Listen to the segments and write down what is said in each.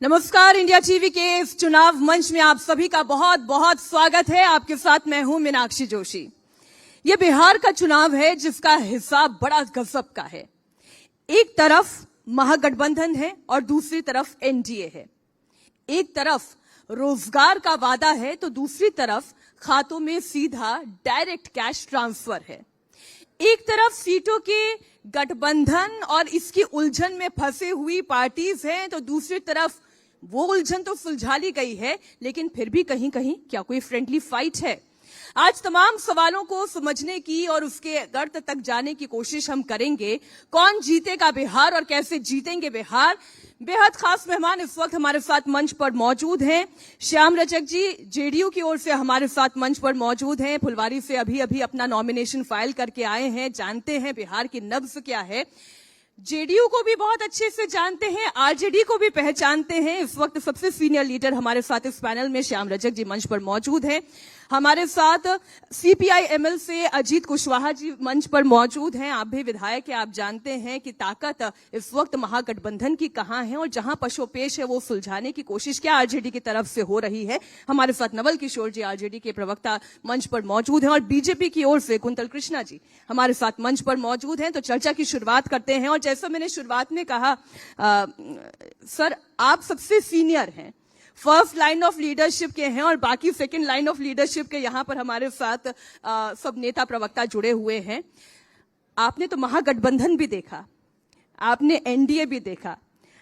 नमस्कार, India TV के इस चुनाव मंच में आप सभी का बहुत बहुत स्वागत है। आपके साथ मैं हूं मीनाक्षी जोशी। ये बिहार का चुनाव है जिसका हिसाब बड़ा गजब का है। एक तरफ महागठबंधन है और दूसरी तरफ एनडीए है। एक तरफ रोजगार का वादा है तो दूसरी तरफ खातों में सीधा डायरेक्ट कैश ट्रांसफर है। एक तरफ सीटों के गठबंधन और इसकी उलझन में फंसे हुई पार्टीज हैं तो दूसरी तरफ वो उलझन तो सुलझा ली गई है, लेकिन फिर भी कहीं कहीं क्या कोई फ्रेंडली फाइट है? आज तमाम सवालों को समझने की और उसके गर्त तक जाने की कोशिश हम करेंगे। कौन जीतेगा बिहार और कैसे जीतेंगे बिहार? बेहद खास मेहमान इस वक्त हमारे साथ मंच पर मौजूद हैं। श्याम रजक जी जेडीयू की ओर से हमारे साथ मंच पर मौजूद हैं। फुलवारी से अभी अभी अपना नॉमिनेशन फाइल करके आए हैं। जानते हैं बिहार की नब्ज क्या है। जेडीयू को भी बहुत अच्छे से जानते हैं, आरजेडी को भी पहचानते हैं। इस वक्त सबसे सीनियर लीडर हमारे साथ इस पैनल में श्याम रजक जी मंच पर मौजूद हैं। हमारे साथ सीपीआई एमएल से अजीत कुशवाहा जी मंच पर मौजूद हैं। आप भी विधायक हैं, आप जानते हैं कि ताकत इस वक्त महागठबंधन की कहां है और जहां पशोपेश है वो सुलझाने की कोशिश क्या आरजेडी की तरफ से हो रही है। हमारे साथ नवल किशोर जी आरजेडी के प्रवक्ता मंच पर मौजूद हैं और बीजेपी की ओर से कुंतल कृष्णा जी हमारे साथ मंच पर मौजूद हैं। तो चर्चा की शुरुआत करते हैं और जैसा मैंने शुरुआत में कहा, सर आप सबसे सीनियर हैं, फर्स्ट लाइन ऑफ लीडरशिप के हैं और बाकी सेकंड लाइन ऑफ लीडरशिप के यहां पर हमारे साथ सब नेता प्रवक्ता जुड़े हुए हैं। आपने तो महागठबंधन भी देखा, आपने एनडीए भी देखा,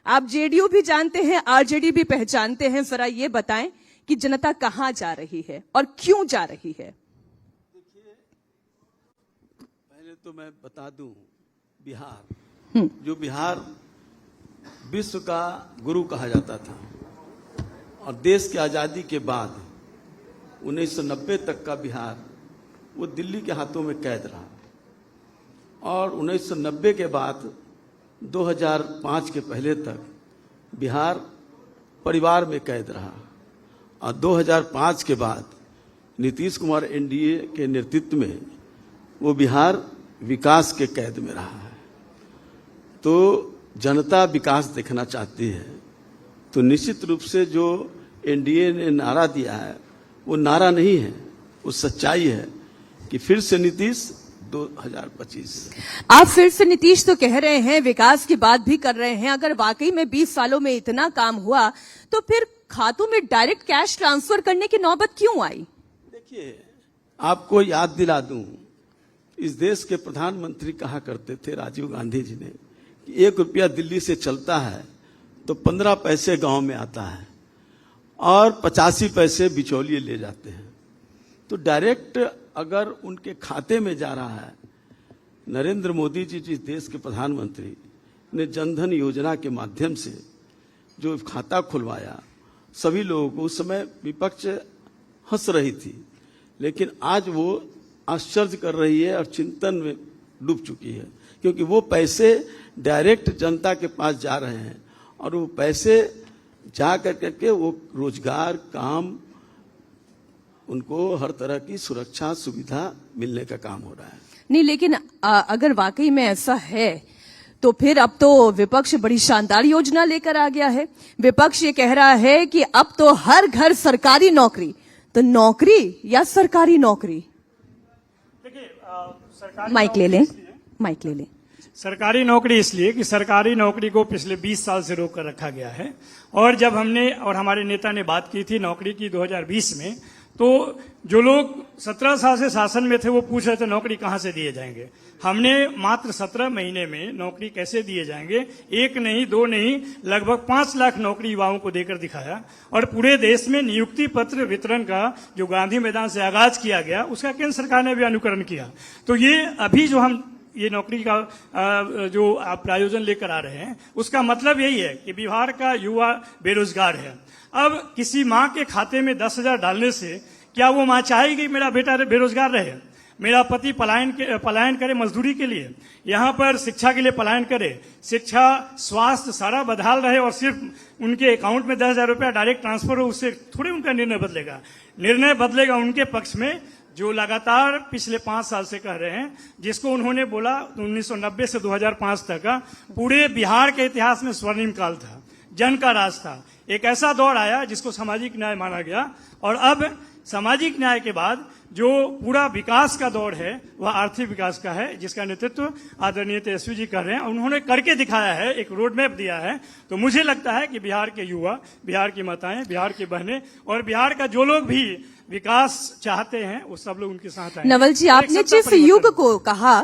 आप जेडीयू भी जानते हैं, आरजेडी भी पहचानते हैं। जरा ये बताएं कि जनता कहां जा रही है और क्यों जा रही है? देखिए, पहले तो मैं बता दूं, बिहार जो बिहार विश्व का गुरु कहा जाता था और देश की आजादी के बाद 1990 तक का बिहार वो दिल्ली के हाथों में कैद रहा और 1990 के बाद 2005 के पहले तक बिहार परिवार में कैद रहा और 2005 के बाद नीतीश कुमार एनडीए के नेतृत्व में वो बिहार विकास के कैद में रहा है। तो जनता विकास देखना चाहती है तो निश्चित रूप से जो एनडीए ने नारा दिया है वो नारा नहीं है, वो सच्चाई है कि फिर से नीतीश 2025। आप फिर से नीतीश तो कह रहे हैं, विकास की बात भी कर रहे हैं। अगर वाकई में 20 सालों में इतना काम हुआ तो फिर खातों में डायरेक्ट कैश ट्रांसफर करने की नौबत क्यों आई? देखिए, आपको याद दिला दूं, इस देश के प्रधानमंत्री कहा करते थे राजीव गांधी जी ने कि 1 रुपया दिल्ली से चलता है तो 15 पैसे गांव में आता है और 85 पैसे बिचौलिए ले जाते हैं। तो डायरेक्ट अगर उनके खाते में जा रहा है, नरेंद्र मोदी जी जिस देश के प्रधानमंत्री ने जनधन योजना के माध्यम से जो खाता खुलवाया सभी लोगों को, उस समय विपक्ष हंस रही थी, लेकिन आज वो आश्चर्य कर रही है और चिंतन में डूब चुकी है क्योंकि वो पैसे डायरेक्ट जनता के पास जा रहे हैं और वो पैसे जा करके वो रोजगार, काम, उनको हर तरह की सुरक्षा सुविधा मिलने का काम हो रहा है। नहीं, लेकिन अगर वाकई में ऐसा है तो फिर अब तो विपक्ष बड़ी शानदार योजना लेकर आ गया है। विपक्ष ये कह रहा है कि अब तो हर घर सरकारी नौकरी, तो नौकरी या सरकारी नौकरी? देखिए, माइक ले लें। सरकारी नौकरी इसलिए कि सरकारी नौकरी को पिछले 20 साल से रोक कर रखा गया है और जब हमने और हमारे नेता ने बात की थी नौकरी की 2020 में, तो जो लोग 17 साल से शासन में थे वो पूछ रहे थे नौकरी कहां से दिए जाएंगे। हमने मात्र 17 महीने में नौकरी कैसे दिए जाएंगे, 1 नहीं 2 नहीं, लगभग 5 लाख नौकरी युवाओं को देकर दिखाया और पूरे देश में नियुक्ति पत्र वितरण का जो गांधी मैदान से आगाज किया गया उसका केंद्र सरकार ने भी अनुकरण किया। तो ये अभी जो हम ये नौकरी का जो आप प्रायोजन लेकर आ रहे हैं उसका मतलब यही है कि बिहार का युवा बेरोजगार है। अब किसी माँ के खाते में 10,000 डालने से क्या वो माँ चाहेगी मेरा बेटा बेरोजगार रहे, मेरा पति पलायन करे मजदूरी के लिए, यहाँ पर शिक्षा के लिए पलायन करे, शिक्षा स्वास्थ्य सारा बदहाल रहे और सिर्फ उनके अकाउंट में 10,000 रुपया डायरेक्ट ट्रांसफर हो, उससे थोड़ी उनका निर्णय बदलेगा। निर्णय बदलेगा उनके पक्ष में जो लगातार पिछले 5 साल से कह रहे हैं, जिसको उन्होंने बोला 1990 से 2005 तक का पूरे बिहार के इतिहास में स्वर्णिम काल था। जन का राज था। एक ऐसा दौर आया जिसको सामाजिक न्याय माना गया, और अब सामाजिक न्याय के बाद जो पूरा विकास का दौर है वह आर्थिक विकास का है, जिसका नेतृत्व आदरणीय तेजस्वी जी कर रहे हैं। उन्होंने करके दिखाया है, एक रोड मैप दिया है। तो मुझे लगता है कि बिहार के युवा, बिहार की माताएं, बिहार की बहनें और बिहार का जो लोग भी विकास चाहते हैं वो सब लोग उनके साथ आए। नवल जी, आपने जिस युग को कहा,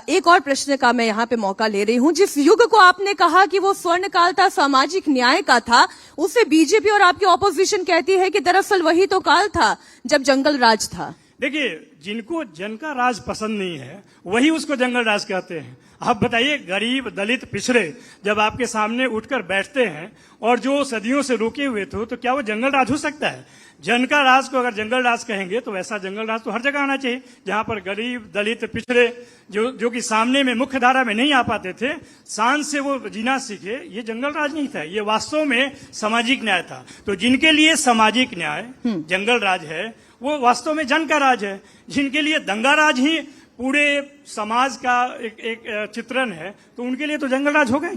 एक और प्रश्न का मैं यहाँ पे मौका ले रही हूँ, जिस युग को आपने कहा कि वो स्वर्ण काल था, सामाजिक न्याय का था, उसे बीजेपी और आपकी ऑपोजिशन कहती है कि दरअसल वही तो काल था जब जंगल राज था। देखिए, जिनको जन का राज पसंद नहीं है वही उसको जंगल राज कहते हैं। आप बताइए, गरीब, दलित, पिछड़े जब आपके सामने उठकर बैठते हैं और जो सदियों से रोके हुए थे, तो क्या वो जंगल राज हो सकता है? जन का राज को अगर जंगल राज कहेंगे तो वैसा जंगल राज तो हर जगह आना चाहिए, जहां पर गरीब, दलित, पिछड़े जो कि सामने में मुख्य धारा में नहीं आ पाते थे, शान से वो जीना सीखे। ये जंगल राज नहीं था, ये वास्तव में सामाजिक न्याय था। तो जिनके लिए सामाजिक न्याय जंगल राज है, वो वास्तव में जन का राज है। जिनके लिए दंगा राज ही पूरे समाज का एक चित्रण है, तो उनके लिए तो जंगल राज हो गए।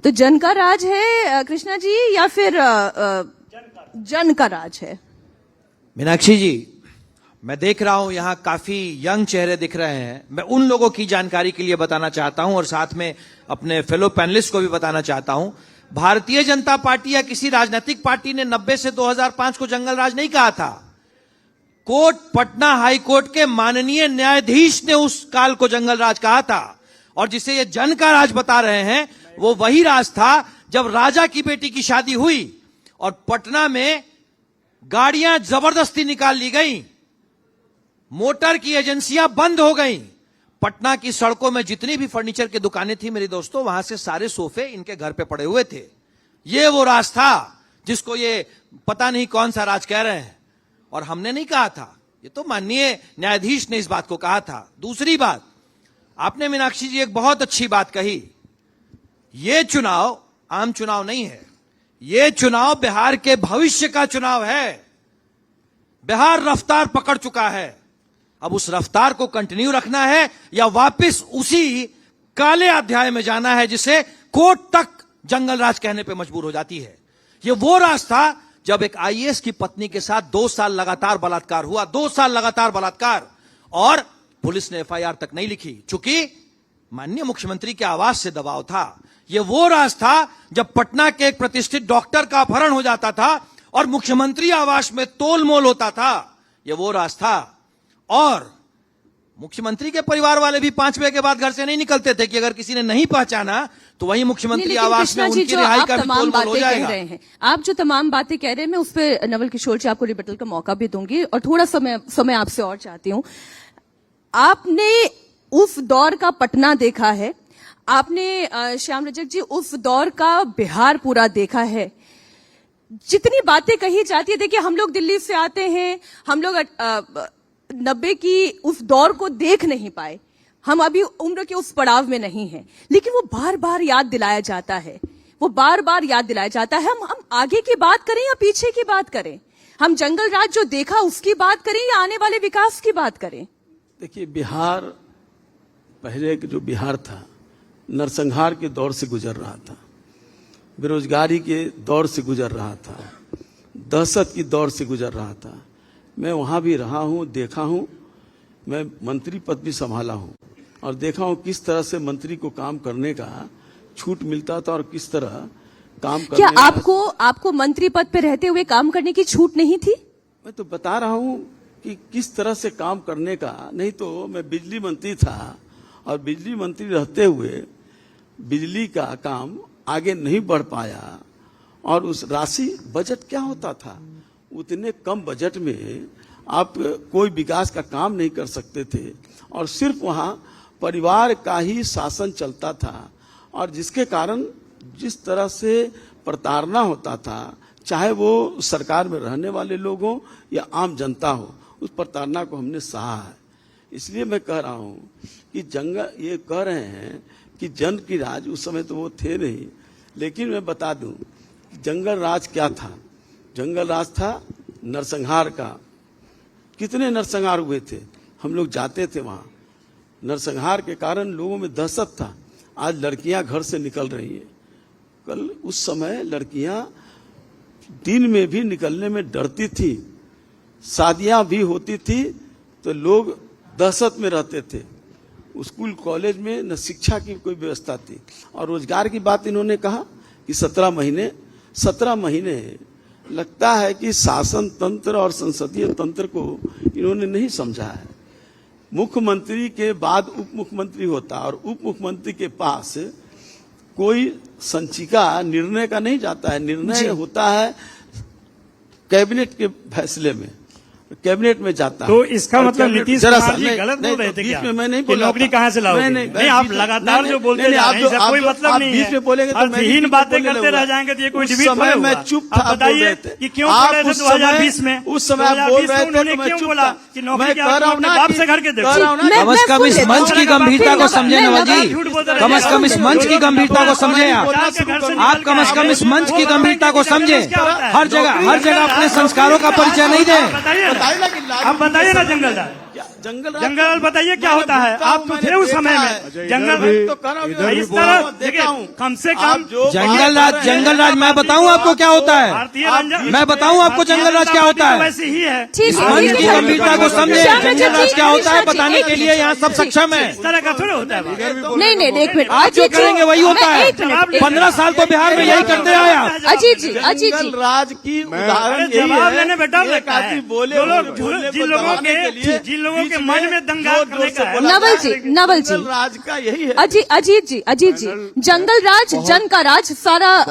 तो जन का राज है कृष्णा जी, या फिर जन का राज है? मीनाक्षी जी, मैं देख रहा हूं यहां काफी यंग चेहरे दिख रहे हैं। मैं उन लोगों की जानकारी के लिए बताना चाहता हूं और साथ में अपने फेलो पैनलिस्ट को भी बताना चाहता हूं। भारतीय जनता पार्टी या किसी राजनीतिक पार्टी ने 90 से 2005 को जंगल राज नहीं कहा था। कोर्ट, पटना हाई कोर्ट के माननीय न्यायाधीश ने उस काल को जंगल राज कहा था। और जिसे ये जन का राज बता रहे हैं, वो वही राज था जब राजा की बेटी की शादी हुई और पटना में गाड़ियां जबरदस्ती निकाल ली गई, मोटर की एजेंसियां बंद हो गई। पटना की सड़कों में जितनी भी फर्नीचर की दुकानें थी मेरे दोस्तों, वहां से सारे सोफे इनके घर पे पड़े हुए थे। ये वो राज था जिसको ये पता नहीं कौन सा राज कह रहे हैं। और हमने नहीं कहा था, ये तो माननीय न्यायाधीश ने इस बात को कहा था। दूसरी बात, आपने मीनाक्षी जी एक बहुत अच्छी बात कही, ये चुनाव आम चुनाव नहीं है, ये चुनाव बिहार के भविष्य का चुनाव है। बिहार रफ्तार पकड़ चुका है, अब उस रफ्तार को कंटिन्यू रखना है या वापस उसी काले अध्याय में जाना है जिसे कोर्ट तक जंगल राज कहने पे मजबूर हो जाती है। ये वो राज था जब एक आईएएस की पत्नी के साथ 2 साल लगातार बलात्कार हुआ, 2 साल लगातार बलात्कार, और पुलिस ने एफआईआर तक नहीं लिखी, चूंकि माननीय मुख्यमंत्री के आवास से दबाव था। ये वो राज था जब पटना के एक प्रतिष्ठित डॉक्टर का अपहरण हो जाता था और मुख्यमंत्री आवास में तोल मोल होता था। ये वो राज था। और मुख्यमंत्री के परिवार वाले भी 5 बजे के बाद घर से नहीं निकलते थे कि अगर किसी ने नहीं पहचाना तो वही मुख्यमंत्री आवास में उनकी रिहाई का भी तोल मोल हो जाएगा। आप जो तमाम बातें कह रहे हैं, मैं उस पर नवल किशोर जी आपको रिबटल का मौका भी दूंगी और थोड़ा समय आपसे और चाहती हूं। आपने उस दौर का पटना देखा है, आपने श्याम रजक जी उस दौर का बिहार पूरा देखा है। जितनी बातें कही जाती है, देखिए हम लोग दिल्ली से आते हैं, हम लोग 90 की उस दौर को देख नहीं पाए, हम अभी उम्र के उस पड़ाव में नहीं हैं, लेकिन वो बार बार याद दिलाया जाता है, वो बार बार याद दिलाया जाता है। हम आगे की बात करें या पीछे की बात करें, हम जंगल राज जो देखा उसकी बात करें या आने वाले विकास की बात करें? देखिए, बिहार पहले जो बिहार था, नरसंहार के दौर से गुजर रहा था, बेरोजगारी के दौर से गुजर रहा था, दहशत की दौर से गुजर रहा था। मैं वहां भी रहा हूं, देखा हूं, मैं मंत्री पद भी संभाला हूं और देखा हूं किस तरह से मंत्री को काम करने का छूट मिलता था और किस तरह काम करने। क्या आपको मंत्री पद पे रहते हुए काम करने की छूट नहीं थी? मैं तो बता रहा हूं कि किस तरह से काम करने का। नहीं तो मैं बिजली मंत्री था और बिजली मंत्री रहते हुए बिजली का काम आगे नहीं बढ़ पाया और उस राशि, बजट क्या होता था, उतने कम बजट में आप कोई विकास का काम नहीं कर सकते थे और सिर्फ वहां परिवार का ही शासन चलता था और जिसके कारण जिस तरह से प्रताड़ना होता था, चाहे वो सरकार में रहने वाले लोग हों या आम जनता हो, उस प्रताड़ना को हमने सहा है। इसलिए मैं कह रहा हूं कि जंगल, ये कह रहे हैं कि जन की राज, उस समय तो वो थे नहीं, लेकिन मैं बता दूं कि जंगल राज क्या था। जंगल राज था नरसंहार का। कितने नरसंहार हुए थे, हम लोग जाते थे वहां। नरसंहार के कारण लोगों में दहशत था। आज लड़कियां घर से निकल रही हैं, कल उस समय लड़कियां दिन में भी निकलने में डरती थी, शादियां भी होती थी तो लोग दहशत में रहते थे। स्कूल कॉलेज में न शिक्षा की कोई व्यवस्था थी। और रोजगार की बात इन्होंने कहा कि 17 महीने लगता है कि शासन तंत्र और संसदीय तंत्र को इन्होंने नहीं समझा है। मुख्यमंत्री के बाद उप मुख्यमंत्री होता और उप मुख्यमंत्री के पास कोई संचिका निर्णय का नहीं जाता है, निर्णय होता है कैबिनेट के फैसले में, कैबिनेट में जाता है। तो इसका और मतलब कैबिनेट- नीतीश जरा कुमार सा, जी नहीं, गलत नहीं, बोल रहे थे बीच क्या? में मैं नहीं कि बोल रहा नौकरी था। कहाँ से लाओगे? नहीं, आप लगातार जो बोलते जा रहे हैं, इसका कोई मतलब नहीं है। बीच में बोलेंगे तो मैं भी अर्थहीन बीच में बातें बोलने करते रह लगूंगा। जाएंगे तो ये कोई उस डिबेट समय थोड़े मैं हुआ। चुप आप था, बोल बताइए रहे थे। कि क्यों आप बोल रहे थे उस 2020 समय- में? उस समय आप बोल 2020 रहे में थे उन्होंने तो मैं क्यों चुप बोला था। कि नौकरी मैं के कह रहा हूं अपने ना बाप कि- से घर के देखो। कह रहा हूं ना मैं- कि- कम से कम इस सुन मंच लेता की हूं। गंभीरता को समझे मैं नवल जी। झूठ बोलते कम से कम इस मंच की गंभीरता को समझे आप। आप कम से कम इस मंच की गंभीरता को समझे। हर जगह अपने संस्कारों का परिचय नहीं दें। आप बताइए ना जंगल राज। जंगल बताइए क्या होता है? आप तो थे उस समय में जंगल इस तरह देखिए, कम से कम जंगल राज मैं बताऊं आपको क्या होता है? भारतीय रंजन मैं बताऊं आपको जंगल राज क्या होता है? वैसे ही है। ठीक है, मंच ठीक की है। गंभीरता को समझे। श्याम जंगल रजक राज जी, क्या होता है अनिशा जी, बताने एक के लिए मिनट। यहाँ सब सक्षम है। इस तरह का थोड़ा होता है। नहीं नहीं, एक मिनट। आप जो अजीत जी, करेंगे वही होता मैं है। एक मिनट, 15 साल तो बिहार में यही करते आए आप। अजीत जी, अजीत जी, जंगल राज की उदाहरण अरे यही जवाब है। लेने में डर एक लगता है। आदमी बोले जो लोग- बोलने को जिन लोगों दबाने के- लिए जिन लोगों के बीच मन में दंगा जोर-जोर करने से का है। बोला नवल जाए। जी, नवल जी। जंगल राज का यही है। अजीत जी, जंगल राज, जन का राज, सारा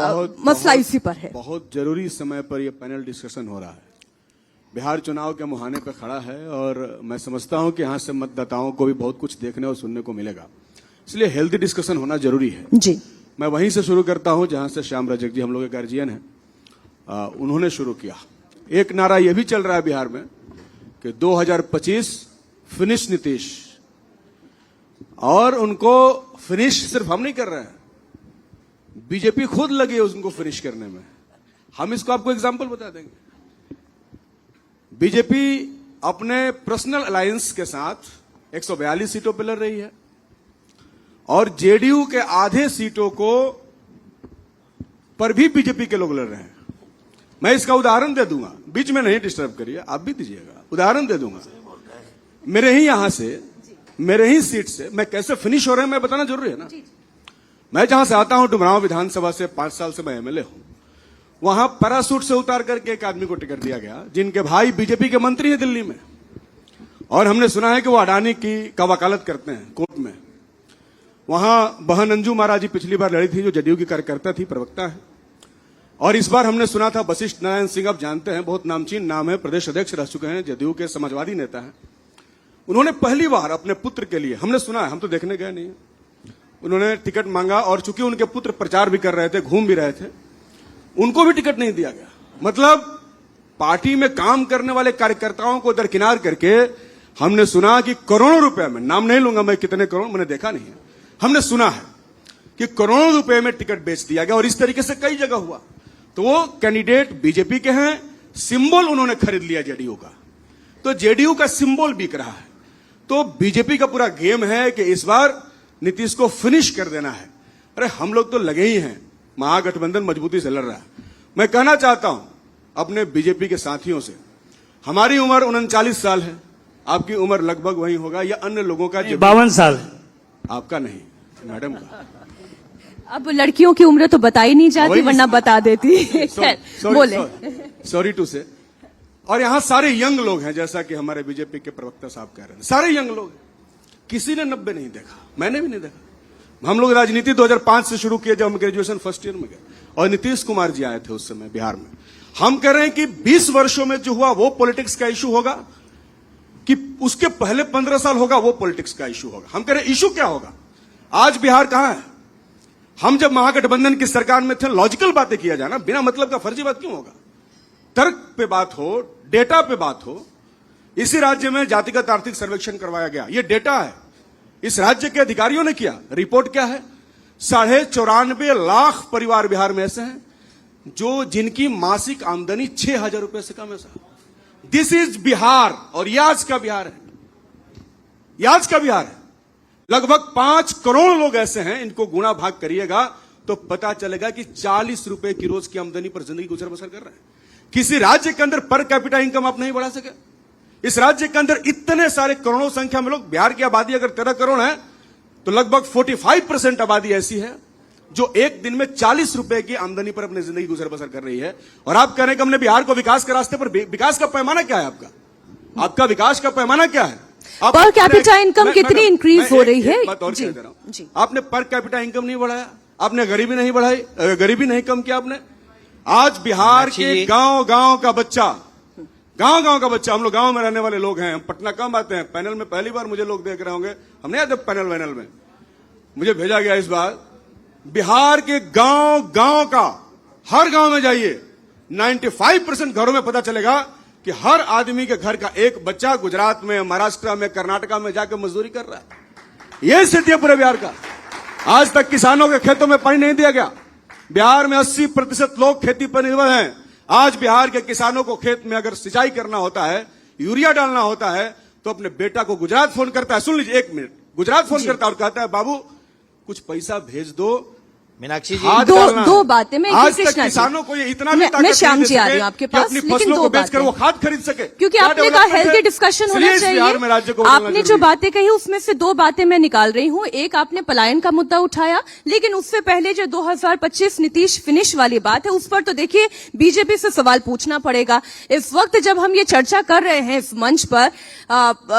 मसला इसी पर है। बहुत जरूरी समय पर यह पैनल डिस्कशन हो रहा है। बिहार चुनाव के मुहाने पर खड़ा है और मैं समझता हूं कि यहां से मतदाताओं को भी बहुत कुछ देखने और सुनने को मिलेगा, इसलिए हेल्दी डिस्कशन होना जरूरी है। जी, मैं वहीं से शुरू करता हूं जहां से श्याम रजक जी हम लोग के गार्जियन हैं, उन्होंने शुरू किया। एक नारा यह भी चल रहा है बिहार में कि 2025 फिनिश नीतीश, और उनको फिनिश सिर्फ हम नहीं कर रहे हैं, बीजेपी खुद लगी है उनको फिनिश करने में। हम इसको आपको एग्जांपल बता देंगे। बीजेपी अपने पर्सनल अलायंस के साथ 142 सीटों पर लड़ रही है और जेडीयू के आधे सीटों को पर भी बीजेपी के लोग लड़ रहे हैं। मैं इसका उदाहरण दे दूंगा, बीच में नहीं डिस्टर्ब करिए, आप भी दीजिएगा, उदाहरण दे दूंगा। मेरे ही यहां से, मेरे ही सीट से मैं कैसे फिनिश हो रहे हैं मैं बताना जरूरी है ना। मैं जहां से आता हूं डुमरांव विधानसभा से, 5 साल से मैं एमएलए हूं। वहां पैरासूट से उतार करके एक आदमी को टिकट दिया गया जिनके भाई बीजेपी के मंत्री हैं दिल्ली में, और हमने सुना है कि वो अडानी का वकालत करते हैं कोर्ट में। वहां बहन अंजू महाराज जी पिछली बार लड़ी थी, जो जदयू की कार्यकर्ता थी, प्रवक्ता है। और इस बार हमने सुना था वशिष्ठ नारायण सिंह, आप जानते हैं, बहुत नामचीन नाम है, प्रदेश अध्यक्ष रह चुके हैं, जदयू के समाजवादी नेता हैं। उन्होंने पहली बार अपने पुत्र के लिए, हमने सुना है, हम तो देखने गए नहीं, उन्होंने टिकट मांगा और चूंकि उनके पुत्र प्रचार भी कर रहे थे, घूम भी रहे थे, उनको भी टिकट नहीं दिया गया। मतलब पार्टी में काम करने वाले कार्यकर्ताओं को दरकिनार करके हमने सुना कि करोड़ों रुपए में, नाम नहीं लूंगा मैं कितने करोड़, मैंने देखा नहीं है, हमने सुना है कि करोड़ों रुपए में टिकट बेच दिया गया। और इस तरीके से कई जगह हुआ। तो वो कैंडिडेट बीजेपी के हैं, सिंबल उन्होंने खरीद लिया जेडीयू का, तो जेडीयू का सिंबल बिक रहा है। तो बीजेपी का पूरा गेम है कि इस बार नीतीश को फिनिश कर देना है। अरे हम लोग तो लगे ही हैं, महागठबंधन मजबूती से लड़ रहा है। मैं कहना चाहता हूं अपने बीजेपी के साथियों से, हमारी उम्र 39 साल है, आपकी उम्र लगभग वही होगा या अन्य लोगों का 52 साल। आपका नहीं, मैडम का। अब लड़कियों की उम्र तो बताई नहीं जाती, वही- वरना बता देती। खैर, बोले। सॉरी टू से। और यहां सारे यंग लोग हैं, जैसा कि हमारे बीजेपी के प्रवक्ता साहब कह रहे हैं, सारे यंग लोग हैं। किसी ने 90 नहीं देखा, मैंने भी नहीं देखा। हम लोग राजनीति 2005 से शुरू किए, जब हम ग्रेजुएशन फर्स्ट ईयर में गए, और नीतीश कुमार जी आए थे उस समय बिहार में। हम कह रहे हैं कि 20 वर्षों में जो हुआ वो पॉलिटिक्स का इशू होगा कि उसके पहले 15 साल होगा वो पॉलिटिक्स का इशू होगा। हम कह रहे हैं इशू क्या होगा। आज बिहार कहां है। हम जब महागठबंधन की सरकार में थे, लॉजिकल बातें किया जाए ना, बिना मतलब का फर्जी बात क्यों होगा। तर्क पे बात हो, डेटा पे बात हो। इसी राज्य में जातिगत आर्थिक सर्वेक्षण करवाया गया, ये डेटा है, इस राज्य के अधिकारियों ने किया। रिपोर्ट क्या है, 94.5 लाख परिवार बिहार में ऐसे हैं जो जिनकी मासिक आमदनी 6,000 रुपए से कम है साहब। दिस इज बिहार, और ये आज का बिहार है, ये आज का बिहार है। लगभग 5 करोड़ लोग ऐसे हैं, इनको गुणा भाग करिएगा तो पता चलेगा कि 40 रुपए की रोज की आमदनी पर जिंदगी गुजर बसर कर रहे हैं। किसी राज्य के अंदर पर कैपिटा इनकम आप नहीं बढ़ा सके। इस राज्य के अंदर इतने सारे करोड़ों संख्या में लोग, बिहार की आबादी अगर 13 करोड़ है तो लगभग 45% आबादी ऐसी है जो एक दिन में 40 रुपए की आमदनी पर अपनी जिंदगी गुजर बसर कर रही है। और आप कह रहे हैं कि हमने बिहार को विकास के रास्ते पर, विकास का पैमाना क्या है आपका विकास का पैमाना क्या है? पर कैपिटा इनकम कितनी इंक्रीज हो रही है? बात और जी, कह रहा हूं, जी। आपने पर कैपिटा इनकम नहीं बढ़ाया, आपने गरीबी नहीं बढ़ाई, गरीबी नहीं कम किया आपने। आज बिहार के गांव गांव का बच्चा, हम लोग गांव में रहने वाले लोग हैं, हम पटना कम आते हैं, पैनल में पहली बार मुझे लोग देख रहे होंगे, हमने आते पैनल वैनल में, मुझे भेजा गया इस बार। बिहार के गांव गांव का, हर गांव में जाइए, 95% घरों में पता चलेगा कि हर आदमी के घर का एक बच्चा गुजरात में, महाराष्ट्र में, कर्नाटका में जाकर मजदूरी कर रहा है। यह स्थिति है पूरे बिहार का। आज तक किसानों के खेतों में पानी नहीं दिया गया। बिहार में 80% लोग खेती पर निर्भर हैं। आज बिहार के किसानों को खेत में अगर सिंचाई करना होता है, यूरिया डालना होता है, तो अपने बेटा को गुजरात फोन करता है। सुन लीजिए, 1 मिनट, गुजरात फोन करता है और कहता है बाबू कुछ पैसा भेज दो। मीनाक्षी जी, दो बातें मैं आज तक किसानों को ये इतना भी ताकत मैं श्याम नहीं जी दे आ रही सके हूं आपके कि पास, अपनी लेकिन फसलों दो को बेचकर बातें, वो खाद खरीद सके। क्योंकि क्या आपने कहा डेवलपमेंट हेल्दी है? डिस्कशन होना इसलिए इस बिहार में चाहिए। राज्य को बदलना आपने जो जरूरी है। बातें कही उसमें से 2 बातें मैं निकाल रही हूं। एक, आपने पलायन का मुद्दा उठाया, लेकिन उससे पहले जो 2025 नीतीश फिनिश वाली बात है, उस पर तो देखिए बीजेपी से सवाल पूछना पड़ेगा। इस वक्त जब हम ये चर्चा कर रहे हैं इस मंच पर,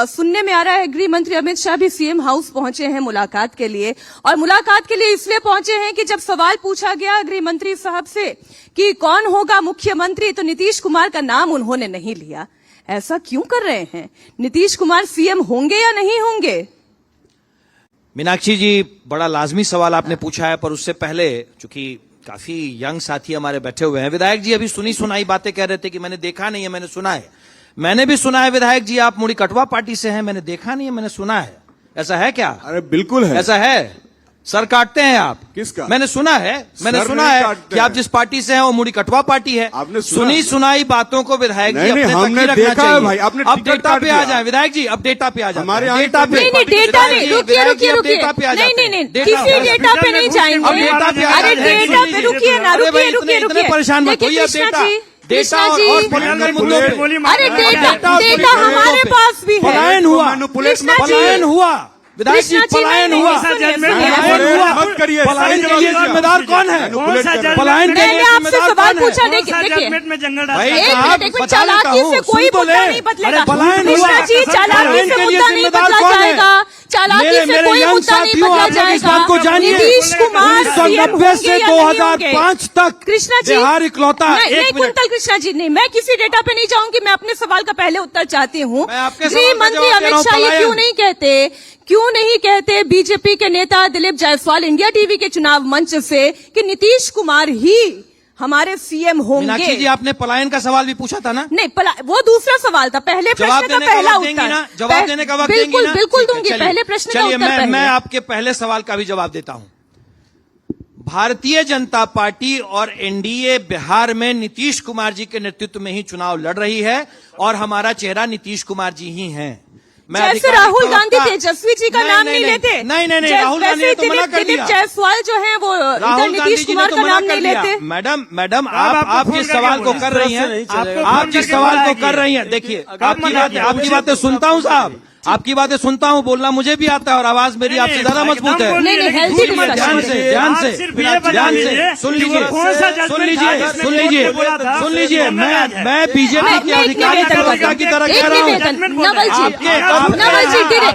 सुनने में आ रहा है गृह मंत्री अमित शाह भी सीएम हाउस पहुंचे हैं मुलाकात के लिए, और मुलाकात के लिए इसलिए पहुंचे हैं कि जब सवाल पूछा गया गृह मंत्री साहब से कि कौन होगा मुख्यमंत्री, तो नीतीश कुमार का नाम उन्होंने नहीं लिया। ऐसा क्यों कर रहे हैं? नीतीश कुमार सीएम होंगे या नहीं होंगे? मीनाक्षी जी, बड़ा लाजमी सवाल आपने पूछा है, पर उससे पहले चूंकि काफी यंग साथी हमारे बैठे हुए हैं, विधायक जी अभी सुनी सुनाई बातें कह रहे थे कि मैंने देखा नहीं है, मैंने सुना है। मैंने भी सुना है विधायक जी आप मुड़ी कटवा पार्टी से हैं, मैंने देखा नहीं है, मैंने सुना है। ऐसा है क्या? अरे बिल्कुल है, ऐसा है। सर काटते हैं आप? किसका? मैंने सुना है कि आप जिस पार्टी से हैं वो मुड़ी कटवा पार्टी है। आपने सुनी सुनाई बातों को विधायक जी नहीं, अपने हमने तक ही रखना देखा है चाहिए। भाई, आपने अब टिकट डेटा काट पे आ दिया। जाए विधायक जी, अब डेटा पे आ जाए। हमारे यहाँ डेटा पे, नहीं, डेटा नहीं, रुकिए, रुकिए, रुकिए, नहीं, किसी डेटा पे नहीं जाएंगे। अब डेटा पे आ अरे जाए। डेटा पे रुकिए ना, रुकिए, रुकिए, इतने रुकिए। परेशान मत होइए। अब कृष्णा जी, डेटा कृष्णा और जी, पॉलिटिकल मुद्दों पे, अरे डेटा हमारे पास भी है। पलायन हुआ, कृष्णा जी, पलायन हुआ विधायक जी, कृष्णा जी, पलायन नहीं, हुआ, नहीं, पलायन हुआ। मत करिए। पलायन के लिए जिम्मेदार कौन है? पलायन के मैंने लिए आपसे जिम्मेदार सवाल कौन है? पूछा, देखिए में जंगल भाई एक साहब, मिनट, बता चालाकी देता से हूं, कोई सुन तो मुद्दा ले। नहीं बदलेगा। अरे पलायन हुआ। कृष्णा जी, चालाकी पलायन से के लिए मुद्दा नहीं जिम्मेदार बदला कौन है? जाएगा, चालाकी मेरे से कोई यंग मुद्दा नहीं साथियों, बदला आप लोग इस जाएगा। बात को जानिए। नीतीश कुमार सीएम 1990 से होंगे या नहीं होंगे? 2005 तक कृष्णा जी, बिहार इकलौता। नहीं, एक मिनट, कुंतल कृष्णा जी, नहीं, मैं किसी डेटा पे नहीं जाऊंगी, मैं अपने सवाल का पहले उत्तर चाहती हूँ। मैं आपके गृह सवाल का मंत्री जवाब दे रहा अमित हूं, शाह ये पलायन। क्यों नहीं कहते बीजेपी के नेता दिलीप जायसवाल इंडिया टीवी के चुनाव मंच से कि नीतीश कुमार ही हमारे सीएम मीनाक्षी जी, होंगे? आपने पलायन का सवाल भी पूछा था ना? नहीं, वो दूसरा सवाल था। पहले जवाब प्रश्न का देने का पहला वक्त देंगी ना? उत्तर, जवाब देने का वक्त देंगी बिल्कुल ना? बिल्कुल ठीक है, दूंगी। चलिए, पहले प्रश्न का चलिए, उत्तर पहले। मैं आपके पहले सवाल का भी जवाब देता हूं। भारतीय जनता पार्टी और एनडीए बिहार में नीतीश कुमार जी के नेतृत्व में ही चुनाव लड़ रही है और हमारा चेहरा नीतीश कुमार जी ही हैं। जैसे राहुल गांधी तेजस्वी जी का नाम नहीं लेते, नहीं, राहुल गांधी ने तो मना कर दिया। जायसवाल जो है वो इधर नीतीश कुमार का नाम नहीं लेते। मैडम आप जिस सवाल को कर रही हैं, आप जिस सवाल को कर रही हैं, देखिए आपकी बातें सुनता हूं साहब, आपकी बातें सुनता हूं, बोलना मुझे भी आता है और आवाज मेरी आपसे ज्यादा मजबूत है। नहीं, हेल्दी डिस्कशन। ध्यान से सुन लीजिए। मैं बीजेपी के अधिकारी प्रवक्ता की तरह कह रहा हूँ।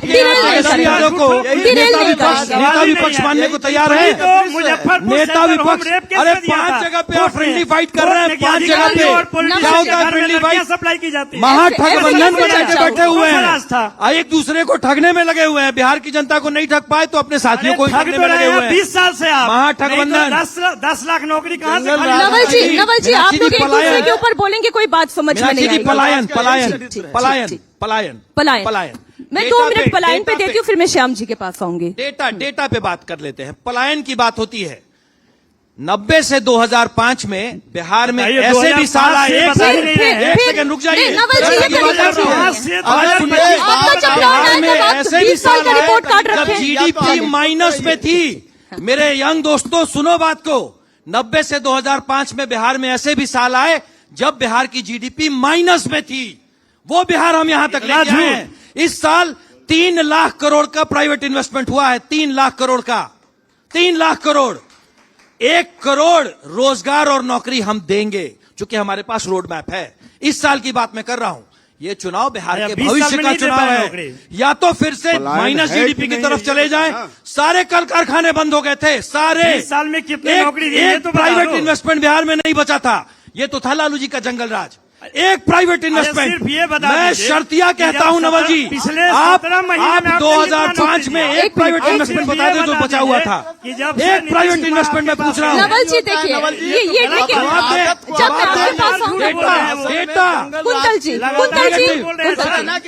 तेजस्वी यादव को नेता विपक्ष मानने को तैयार है? नेता विपक्ष, अरे 5 जगह पे आप फ्रेंडली फाइट कर रहे हैं, 5 जगह पे क्या होता है फ्रेंडली फाइट? सप्लाई की जाती है। महागठबंधन बना के बैठे हुए हैं, एक दूसरे को ठगने में लगे हुए हैं। बिहार की जनता को नहीं ठग पाए तो अपने साथियों को ठगने में लगे हुए हैं। 20 साल से आप महागठबंधन, 10 लाख नौकरी कहाँ से? नवल जी, आप लोग एक दूसरे के ऊपर बोलेंगे, कोई बात समझ में नहीं आएगी। पलायन। मैं 2 मिनट पलायन पे देती हूँ, फिर मैं श्याम जी के पास आऊंगी। डेटा पे बात कर लेते हैं। पलायन की बात होती है 90 से 2005 में बिहार में ऐसे भी साल आए। एक सेकंड रुक जाइए। आपका जब लौट आए तब आप 20 साल का रिपोर्ट कार्ड जब रखें। जीडीपी माइनस में थी, मेरे यंग दोस्तों सुनो बात को, 90 से 2005 में बिहार में ऐसे भी साल आए जब बिहार की जीडीपी माइनस में थी। वो बिहार हम यहां तक लेके आए हैं। इस साल 3 लाख करोड़ का प्राइवेट इन्वेस्टमेंट हुआ है, 3 लाख करोड़ का, 3 लाख करोड़। 1 करोड़ रोजगार और नौकरी हम देंगे, क्योंकि हमारे पास रोड मैप है। इस साल की बात मैं कर रहा हूं। ये चुनाव बिहार के भविष्य का चुनाव है। या तो फिर से माइनस जीडीपी की तरफ चले जाएं। सारे कल कारखाने बंद हो गए थे, सारे। इस साल में कितने नौकरी दी है तो प्राइवेट इन्वेस्टमेंट बिहार में नहीं बचा था। ये तो था लालू जी का जंगल राज। एक प्राइवेट इन्वेस्टमेंट। सिर्फ ये बता मैं दीजिए, शर्तिया कहता हूं नवल जी, पिछले आप 17 महीने में 2005 में एक प्राइवेट इन्वेस्टमेंट बता दें जो बचा हुआ था। एक प्राइवेट इन्वेस्टमेंट में पूछ रहा हूं। नवल जी देखिए, ये देखिए, जब मैं आपके पास आऊं, डेटा कुंतल जी,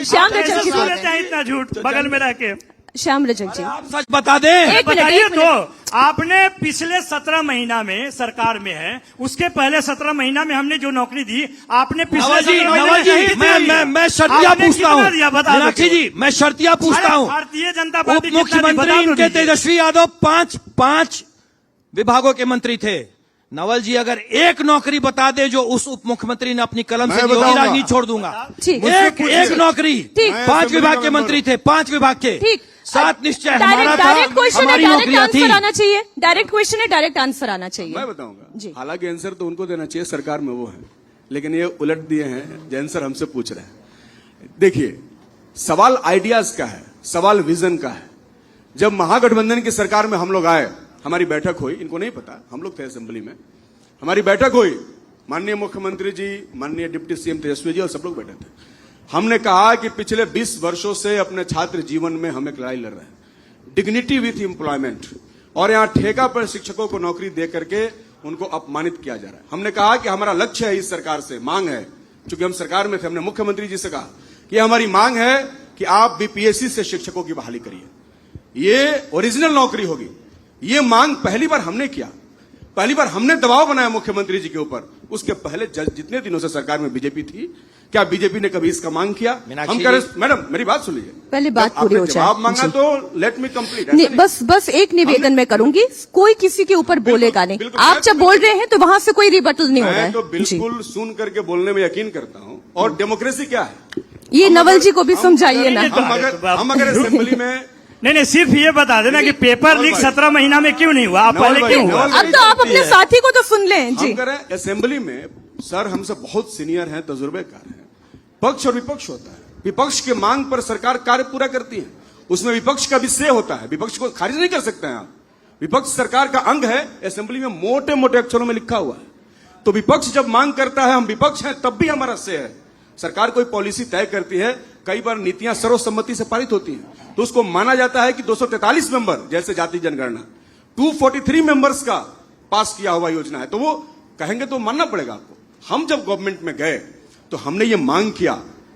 श्याम रजक जी बोलते हैं। इतना झूठ बगल में रह के। श्याम रजक जी, आप सच बता दें। एक बताइए मिनट। तो, आपने पिछले 17 महीना में सरकार में है, उसके पहले 17 महीना में हमने जो नौकरी दी, आपने पिछले नवल जी, 17 महीने नवल जी, में कितनी दी? मैं शर्तिया आपने पूछता कितना हूं। दिया बता दो। मीनाक्षी जी, मैं शर्तिया पूछता हूं। भारतीय जनता उप पार्टी मुख्यमंत्री इनके तेजस्वी यादव 5 विभागों के मंत्री थे। नवल जी अगर एक नौकरी बता दे जो उस उप मुख्यमंत्री ने अपनी कलम से दी, राजनीति छोड़ दूंगा। ठीक। एक नौकरी। ठीक। 5 विभाग के मंत्री थे, 5 विभाग के। ठीक। 7 निश्चय हमारा था, डायरेक्ट क्वेश्चन है, हमारी डायरेक्ट नौकरियां थी। आंसर आना चाहिए। डायरेक्ट क्वेश्चन है, डायरेक्ट आंसर आना चाहिए। मैं बताऊंगा जी। हालांकि आंसर तो उनको देना चाहिए, सरकार में वो है, लेकिन ये उलट दिए हैं जो आंसर हमसे पूछ रहे हैं। देखिए, सवाल आइडियाज का है, सवाल विजन का है। जब महागठबंधन की सरकार में हम लोग आए, हमारी बैठक हुई, इनको नहीं पता, हम लोग थे असेंबली में, हमारी बैठक हुई, माननीय मुख्यमंत्री जी, माननीय डिप्टी सीएम तेजस्वी जी और सब लोग बैठे थे। हमने कहा कि पिछले 20 वर्षों से अपने छात्र जीवन में हम एक लड़ाई लड़ रहे हैं, डिग्निटी विथ एम्प्लॉयमेंट, और यहां ठेका पर शिक्षकों को नौकरी दे करके उनको अपमानित किया जा रहा है। हमने कहा कि हमारा लक्ष्य है, इस सरकार से मांग है, चूंकि हम सरकार में थे, हमने मुख्यमंत्री जी से कहा कि हमारी मांग है कि आप बीपीएससी से शिक्षकों की बहाली करिए, ये ओरिजिनल नौकरी होगी। ये मांग पहली बार हमने किया, पहली बार हमने दबाव बनाया मुख्यमंत्री जी के ऊपर। उसके पहले जितने दिनों से सरकार में बीजेपी थी, क्या बीजेपी ने कभी इसका मांग किया? हम कह रहे, मैडम मेरी बात सुन लीजिए, पहले बात पूरी हो जाए। जवाब मांगा तो लेट मी कंप्लीट। बस एक निवेदन मैं करूंगी, कोई किसी के ऊपर बोलेगा नहीं। आप जब बोल रहे हैं तो वहां से कोई रिबटल नहीं हो रहा है। मैं तो बिल्कुल सुन करके बोलने में यकीन करता हूं। और डेमोक्रेसी क्या है, ये नवल जी को भी समझाइए ना। हम अगर असेंबली में नहीं, सिर्फ ये बता देना कि पेपर लीक 17 महीना में क्यों नहीं हुआ, आप पहले क्यों हुआ? अब तो आप अपने साथी को तो सुन लें जी। हम करें असेंबली में, सर हमसे बहुत सीनियर हैं, तजुर्बेकार हैं। पक्ष और विपक्ष होता है, विपक्ष के मांग पर सरकार कार्य पूरा करती है, उसमें विपक्ष का भी से होता है, विपक्ष को खारिज नहीं कर सकते हैं आप। विपक्ष सरकार का अंग है, असेंबली में मोटे मोटे अक्षरों में लिखा हुआ है। तो विपक्ष जब मांग करता है, हम विपक्ष हैं, तब भी हमारा से है। सरकार कोई पॉलिसी तय करती है, कई बार नीतियां सर्वसम्मति से पारित होती हैं, तो उसको माना जाता है कि 243 मेंबर, जैसे जाति जनगणना 243 मेंबर्स का पास किया हुआ योजना है, तो वो कहेंगे तो मानना पड़ेगा आपको। हम जब गवर्नमेंट में गए तो हमने ये मांग किया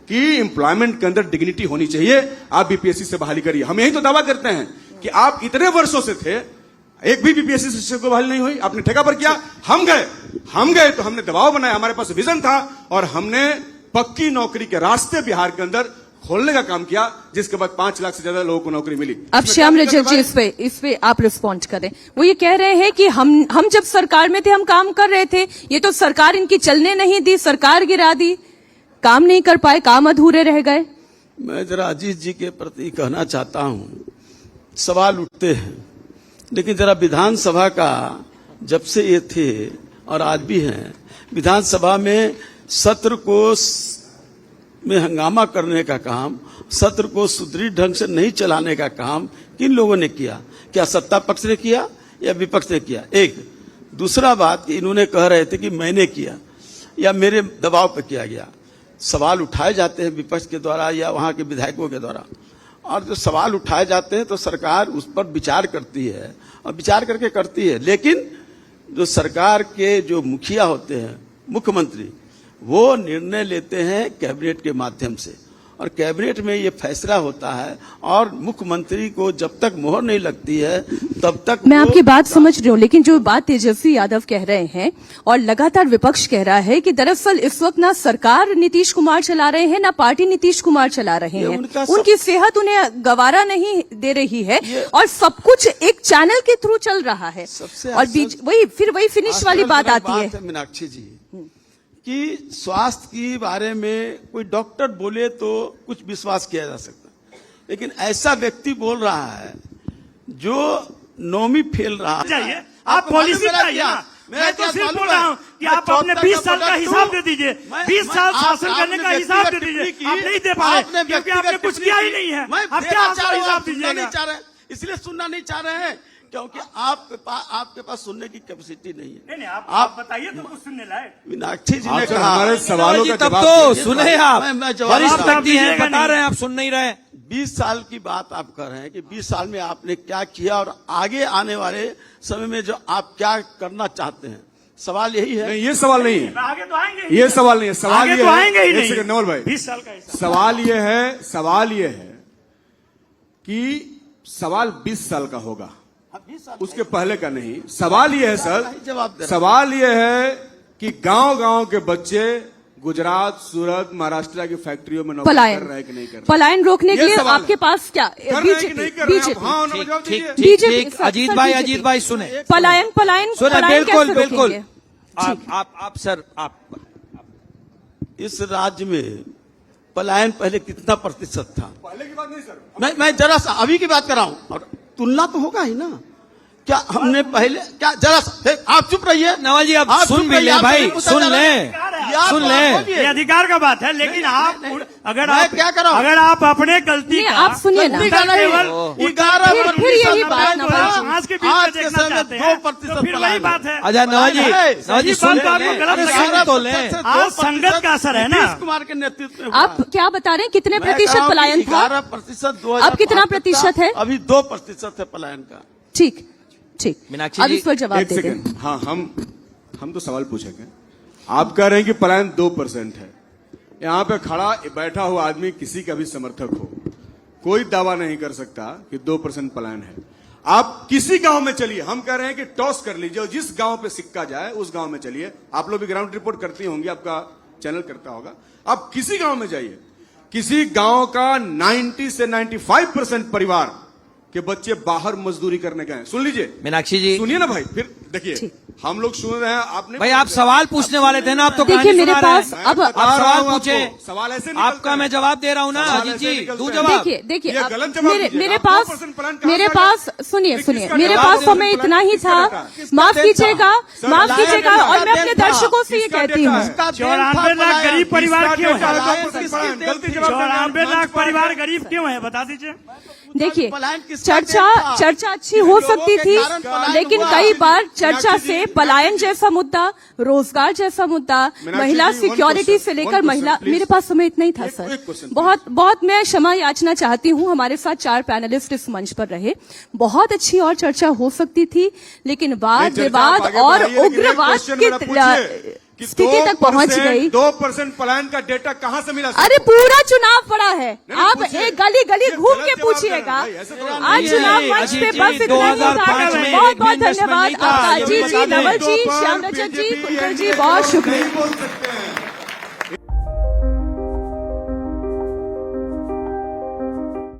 कि एम्प्लॉयमेंट के अंदर डिग्निटी होनी चाहिए, आप बीपीएससी से बहाली करिए। हम यही तो दावा करते हैं कि आप इतने वर्षों से थे, एक भी बीपीएससी शिक्षक को बहाली नहीं हुई, आपने ठेका पर किया। हम गए तो हमने दबाव बनाया, हमारे पास विजन था, और हमने पक्की नौकरी के रास्ते बिहार के अंदर खोलने का काम किया, जिसके बाद 5 लाख से ज्यादा लोगों को नौकरी मिली। अब श्याम रजक जी इस पे आप रिस्पॉन्ड करें। वो ये कह रहे हैं कि हम जब सरकार में थे, हम काम कर रहे थे, ये तो सरकार इनकी चलने नहीं दी, सरकार गिरा दी, काम नहीं कर पाए, काम अधूरे रह गए। मैं जरा अजीत जी के प्रति कहना चाहता हूं, सवाल उठते हैं, लेकिन जरा विधानसभा का जब से ये थे और आज भी हैं, विधानसभा में सत्र को में हंगामा करने का काम, सत्र को सुदृढ़ ढंग से नहीं चलाने का काम किन लोगों ने किया? क्या सत्ता पक्ष ने किया या विपक्ष ने किया? एक दूसरा बात कि इन्होंने कह रहे थे कि मैंने किया या मेरे दबाव पर किया गया। सवाल उठाए जाते हैं विपक्ष के द्वारा या वहां के विधायकों के द्वारा, और जो सवाल उठाए जाते हैं तो सरकार उस पर विचार करती है, और विचार करके करती है। लेकिन जो सरकार के जो मुखिया होते हैं, मुख्यमंत्री, वो निर्णय लेते हैं कैबिनेट के माध्यम से, और कैबिनेट में ये फैसला होता है और मुख्यमंत्री को जब तक मोहर नहीं लगती है तब तक मैं आपकी बात समझ रही हूँ, लेकिन जो बात तेजस्वी यादव कह रहे हैं और लगातार विपक्ष कह रहा है कि दरअसल इस वक्त ना सरकार नीतीश कुमार चला रहे हैं, ना पार्टी नीतीश कुमार चला रहे ये हैं, उनका उनकी सेहत उन्हें गवारा नहीं दे रही है और सब कुछ एक चैनल के थ्रू चल रहा है। सबसे और बीच वही फिनिश वाली बात आती है। मीनाक्षी जी कि स्वास्थ्य के बारे में कोई डॉक्टर बोले तो कुछ विश्वास किया जा सकता है, लेकिन ऐसा व्यक्ति बोल रहा है जो नौवीं फेल रहा है। चाहिए आप पॉलिसी बताइए ना। मैं तो सिर्फ बोल रहा हूँ कि आप अपने 20 साल का हिसाब दे दीजिए, 20 साल शासन करने का हिसाब दे दीजिए। आप नहीं दे पाए क्योंकि आपने कुछ किया ही नहीं है। आप क्या हिसाब दीजिएगा? इसलिए सुनना नहीं चाह रहे हैं क्योंकि आपके पास सुनने की कैपेसिटी नहीं है। नहीं, आप बताइए तो कुछ सुनने लायक। मीनाक्षी जी ने आप कहा हमारे सवालों का तब जवाब तो दीजिए। सुने आप, मैं जवाब वरिष्ठ देता हूं। व्यक्ति हैं, दीजिएगा बता नहीं। रहे हैं, आप सुन नहीं रहे। 20 साल की बात आप कर रहे हैं कि 20 साल में आपने क्या किया और आगे आने वाले समय में जो आप क्या करना चाहते हैं, सवाल यही है। नहीं, ये सवाल नहीं है, आगे तो आएंगे ही ये नहीं। सवाल नहीं है। सवाल आगे ये तो आएंगे ही है, एक नहीं। सेकंड नवल भाई, 20 साल का हिसाब। सवाल ये है कि सवाल 20 साल का होगा, उसके पहले का नहीं। सवाल ये है सर, जवाब दे रहा हूं। सवाल ये है कि गांव-गांव के बच्चे गुजरात, सूरत, महाराष्ट्र की फैक्ट्रियों में नौकरी कर रहे हैं कि नहीं कर रहे? पलायन रोकने के ये लिए सवाल आपके है। पास क्या कर रहे हैं कि नहीं कर रहे हैं? आप हाँ बीजेपी ना जवाब ठीक दीजिए। ठीक बीजेपी, ठीक सर, अजीत सर, भाई, बीजेपी। अजीत भाई सुने पलायन सुने, बिल्कुल कैसे बिल्कुल। रोकेंगे? आप सर, आप इस राज्य में पलायन पहले कितना प्रतिशत था? पहले की बात नहीं सर, मैं जरा सा अभी की बात कर रहा हूं और तुलना तो होगा ही ना। क्या हमने पहले क्या जरा सा आप चुप रहिए। नवल जी, आप सुन चुप भी रहिए, ले आप भाई, सभी पूछा सुन जा रहा ले, है। ये आप सुन बात ले। बोलिए। ये अधिकार का बात है, लेकिन आप अगर मैं आप क्या कर रहा हूं? अगर आप अपने गलती नहीं, का आप सुनिए ना। गलती का केवल 11% फिर यही बात ना भाई। समाज के बीच आज में के देखना समय चाहते 2% हैं तो फिर वही पलायन बात है। अच्छा नवल जी, नवल जी ये सुन बात तो आपको गलत अरे लगेगा। सुन तो ले। आज संगत का असर है ना। नीतीश कुमार के नेतृत्व में आप क्या बता रहे हैं, कितने प्रतिशत पलायन था? 11% अब कितना प्रतिशत है? अभी 2% है पलायन का। ठीक ठीक, मीनाक्षी अब जी, इस पर जवाब एक दे दें। सेकंड। हाँ, हम तो सवाल पूछेंगे। आप कह रहे हैं कि पलायन 2% है। यहाँ पे खड़ा बैठा हुआ आदमी किसी का भी समर्थक हो, कोई दावा नहीं कर सकता कि 2% पलायन है। आप किसी गांव में चलिए, हम कह रहे हैं कि टॉस कर लीजिए और जिस गांव पे सिक्का जाए उस गांव में चलिए। आप लोग भी ग्राउंड रिपोर्ट करती होंगी, आपका चैनल करता होगा। आप किसी गांव में जाइए, किसी गांव का 90 से 95% परिवार के बच्चे बाहर मजदूरी करने गए। सुन लीजिए मीनाक्षी जी, सुनिए ना भाई, फिर देखिए हम लोग सुन रहे हैं। आपने भाई आप सवाल पूछने वाले थे ना, आप तो देखिए, कहानी मेरे सुना रहे पास हैं। अब आप सवाल पूछे, सवाल ऐसे आपका मैं जवाब दे रहा हूँ ना। सवाल अजीत ऐसे जी, निकलते दो हैं। जवाब। देखिए ये अब गलत जवाब दीजिए। मेरे आप पास 2% प्लान कहाँ मेरे से पास आया? सुनिए किसका सुनिए, जवाब मेरे दीजिए? पास किसका समय प्लान इतना ही किसका था। डेटा है? माफ कीजिएगा, सर, माफ लाया कीजिएगा, डेटा, और मैं अपने डेटा, दर्शकों से ये किसका कहती डेटा हूँ, है? 94 लाख गरीब परिवार क्यों है? गलती जवाब 94 लाख परिवार गरीब क्यों है, बता दीजिए। देखिए पलायन किसका चर्चा देन था? चर्चा अच्छी हो सकती थी, कारण पलायन लेकिन हुआ। कई बार चर्चा मीनाक्षी से जी, पलायन जैसा मुद्दा, रोजगार जैसा मुद्दा, मीनाक्षी महिला जी, one सिक्योरिटी question, से लेकर one question, महिला, please. मेरे पास समय इतना ही था एक सर। question, बहुत मैं क्षमा याचना चाहती हूँ। हमारे साथ 4 पैनलिस्ट इस मंच पर रहे, बहुत अच्छी और चर्चा हो सकती थी, लेकिन वाद विवाद और उग्रवाद की स्थिति तक पहुंच गई। 2% पलायन का डेटा कहाँ से मिला? अरे पूरा चुनाव पड़ा है, नहीं, आप पूछिए। एक गली गली ये घूम गलत के जवाब दे रहे पूछिएगा। हैं भाई, ऐसे थोड़ा आज नहीं, चुनाव नहीं, मंच पे अजीत बस जी, इतना ही 2005 था। में बहुत एक बहुत भी investment धन्यवाद नहीं था। आपका, ये अजीत जी, बता दें। नवल जी, श्याम रजक जी, कुलकर जी, बहुत शुक्रिया। नहीं बोल सकते हैं।